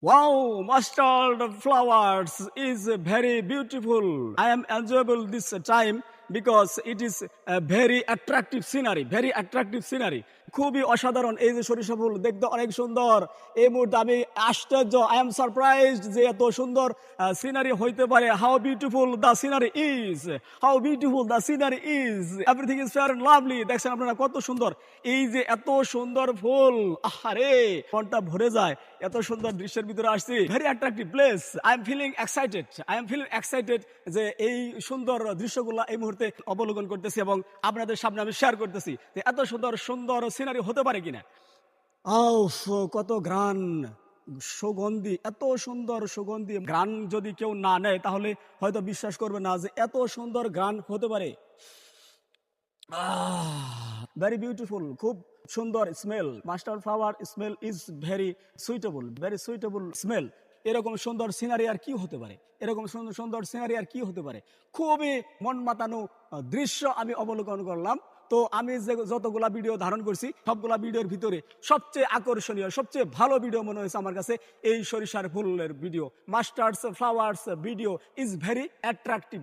Wow, mustard flowers is very beautiful. I am enjoyable this time because it is a very attractive scenery, very attractive scenery. খুবই অসাধারণ এই যে সরিষা ফুল দেখতে অনেক সুন্দর। এই মুহূর্তে আমি আশ্চর্য, আই এম সারপ্রাইজড যে এত সুন্দর সিনারি হইতে পারে। How beautiful the scenery is, how beautiful the scenery is, everything is fair and lovely. দেখছেন আপনারা কত সুন্দর, এই যে এত সুন্দর ফুল, আহারে মনটা ভরে যায় এত সুন্দর দৃশ্যের ভিতরে আসছি। Very attractive place, I am feeling excited, I am feeling excited যে এই সুন্দর দৃশ্যগুলো এই মুহূর্তে অবলোকন করতেছি এবং আপনাদের সামনে আমি শেয়ার করতেছি যে এত সুন্দর সুন্দর সিনারি হতে পারে কিনা। আউফ, কত ঘ্রাণ, সুগন্ধি, এত সুন্দর সুগন্ধি। ঘ্রাণ যদি কেউ না নেয় তাহলে হয়তো বিশ্বাস করবে না যে এত সুন্দর ঘ্রাণ হতে পারে। ভেরি বিউটিফুল, খুব সুন্দর smell. Master flower smell is very suitable smell. এরকম সুন্দর সিনারি আর কি হতে পারে, এরকম সুন্দর সুন্দর সিনারি আর কি হতে পারে। খুবই মন মাতানো দৃশ্য আমি অবলোকন করলাম। তো আমি যে যতগুলা ভিডিও ধারণ করছি সবগুলা ভিডিওর ভিতরে সবচেয়ে আকর্ষণীয়, সবচেয়ে ভালো ভিডিও মনে হয়েছে আমার কাছে এই সরিষার ফুলের video. Masters flowers video is very attractive.